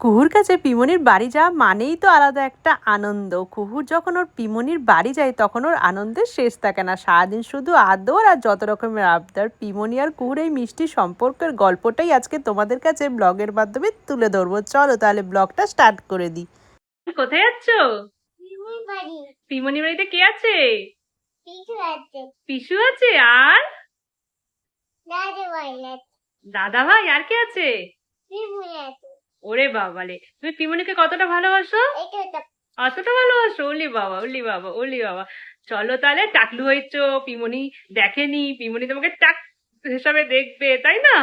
কুহুর কাছে পিমনির বাড়ি যাওয়া মানেই তো আলাদা একটা আনন্দ। কুহুর যখন ওর পিমনির বাড়ি যায় তখন ওর আনন্দের শেষ থাকে না। সারাদিন শুধু আদর আর যত রকমের আবদার। পিমনি আর কুহুর এই মিষ্টি সম্পর্কের গল্পটাই আজকে তোমাদের কাছে ব্লগের মাধ্যমে তুলে ধরবো। চলো তাহলে ব্লগটা স্টার্ট করে দিই। কোথায় যাচ্ছ? পিমনির বাড়িতে কে আছে? পিসু আছে। আর দাদা ভাই, আর কে আছে? ওরে বাবালে, তুমি পিমনিকে কতটা ভালোবাসো? অতটা ভালোবাসো? ওলি বাবা, ওলি বাবা, ওলি বাবা। চলো তাহলে, টাকলু হয়েছো, পিমনি দেখেনি, পিমনি তোমাকে টাক হিসাবে দেখবে, তাই না?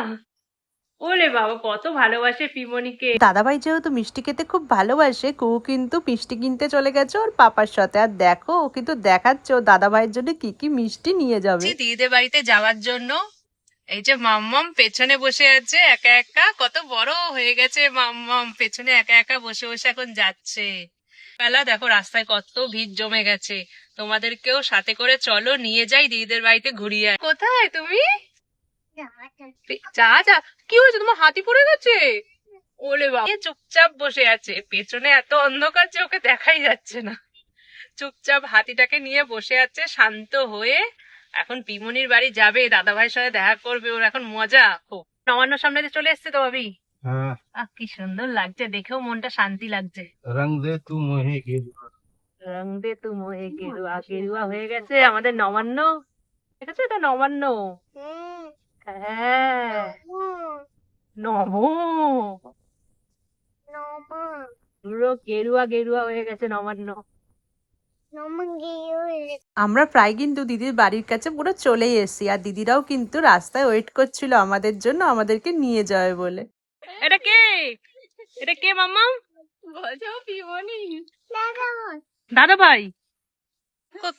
ওলে বাবা, কত ভালোবাসে পিমনিকে। দাদাভাই যেহেতু মিষ্টি খেতে খুব ভালোবাসে, কুহু কিন্তু মিষ্টি কিনতে চলে গেছে ওর পাপার সাথে। আর দেখো, ও কিন্তু দেখাচ্ছে ও দাদাভাইয়ের জন্য কি কি মিষ্টি নিয়ে যাবে দিদিদের বাড়িতে যাওয়ার জন্য। এই যে মাম্মাম পেছনে বসে আছে একা একা, কত বড় হয়ে গেছে মাম্মাম, পেছনে একা একা বসে বসে এখন যাচ্ছে। বেলা দেখো, রাস্তায় কত ভিড় জমে গেছে। তোমাদেরকেও সাথে করে চলো, নিয়ে যাই দিদিদের বাড়িতে ঘুরিয়ে। কোথায় তুমি? যা যা। কি হয়েছে, তোমার হাতি পড়ে গেছে? ওলে বাবা, চুপচাপ বসে আছে, পেছনে এত অন্ধকার যে ওকে দেখাই যাচ্ছে না। চুপচাপ হাতিটাকে নিয়ে বসে আছে শান্ত হয়ে। এখন পিমনির বাড়ি যাবে, দাদা ভাইয়ের সাথে দেখা করবে, ওর এখন মজা খুব। নবান্ন সামনে দিয়ে চলে এসছে তো ভাবি। আহ, কি সুন্দর লাগছে, দেখেও মনটা শান্তি লাগছে। রং দে তু মোহে গেরুয়া, রং দে তু মোহে গেরুয়া, গেরুয়া হয়ে গেছে আমাদের নবান্ন। দেখেছো, এটা নবান্ন। হ্যাঁ, নমো। পুরো গেরুয়া গেরুয়া হয়ে গেছে নবান্ন। আমরা প্রায় কিন্তু দিদির বাড়ির কাছে পুরো চলেই এসেছি, আর দিদিরাও কিন্তু রাস্তায় ওয়েট করছিল আমাদের জন্য, আমাদেরকে নিয়ে যাবে বলে। এটা কে? এটা কে মাম্মা? বলছো পিমনি। দাদা ভাই,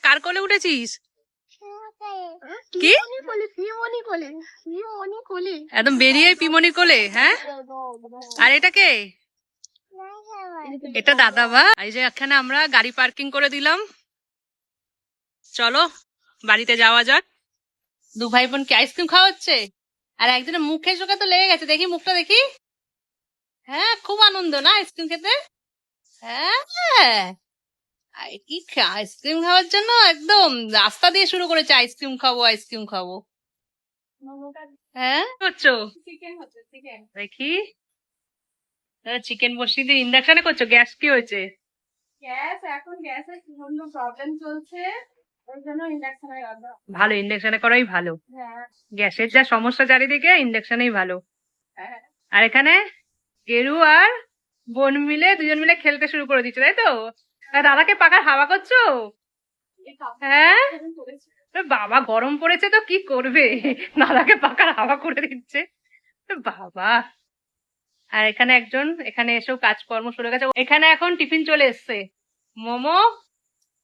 কার কোলে উঠেছিস? কি একদম বেরিয়ে পিমনি কোলে? হ্যাঁ। আর এটা কে? এটা দাদা ভাই। এই যে এখানে আমরা গাড়ি পার্কিং করে দিলাম, চলো বাড়িতে যাওয়া যাক। দু ভাই বোনকে আইসক্রিম খাওয়া হচ্ছে, আর একজনের মুখে চোখে তো লেগে গেছে, দেখি মুখটা দেখি। হ্যাঁ, খুব আনন্দ না আইসক্রিম খেতে? হ্যাঁ, কি আইসক্রিম খাওয়ার জন্য একদম রাস্তা দিয়ে শুরু করেছে, আইসক্রিম খাবো আইসক্রিম খাবো। হ্যাঁ, করছো? দেখি, চিকেন বসিয়ে দিয়ে ইন্ডাকশনে করছো? গ্যাস কি হয়েছে? গ্যাস এখন গ্যাসের প্রবলেম চলছে, ওই জন্য ইন্ডাকশনে রান্না ভালো। ইন্ডাকশনে করাই ভালো। গ্যাসের যা সমস্যা চারিদিকে, ইন্ডাকশনেই ভালো। আর এখানে গেরু আর বোন মিলে, দুজন মিলে খেলতে শুরু করে দিচ্ছে, তাই তো? আর দাদাকে পাকার হাওয়া করছো? হ্যাঁ, বাবা গরম পড়েছে তো কি করবে, দাদাকে পাকার হাওয়া করে দিচ্ছে বাবা। আর এখানে একজন এখানে এসেও কাজকর্ম শুরু গেছে। এখানে এখন টিফিন চলে এসছে, মোমো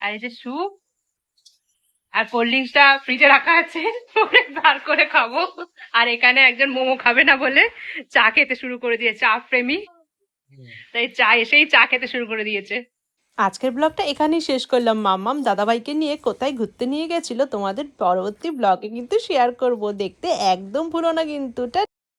আর এই যে স্যুপ, আর কোল্ড ড্রিঙ্কসটা ফ্রিজে রাখা আছে, বার করে খাবো। আর এখানে একজন মোমো খাবে না বলে চা খেতে শুরু করে দিয়েছে, চা প্রেমী, তাই চা এসেই চা খেতে শুরু করে দিয়েছে। আজকের ব্লগটা এখানেই শেষ করলাম। মাম্মাম দাদাভাইকে নিয়ে কোথায় ঘুরতে নিয়ে গেছিল তোমাদের পরবর্তী ব্লগে কিন্তু শেয়ার করব, দেখতে একদম ভুলো না কিন্তু।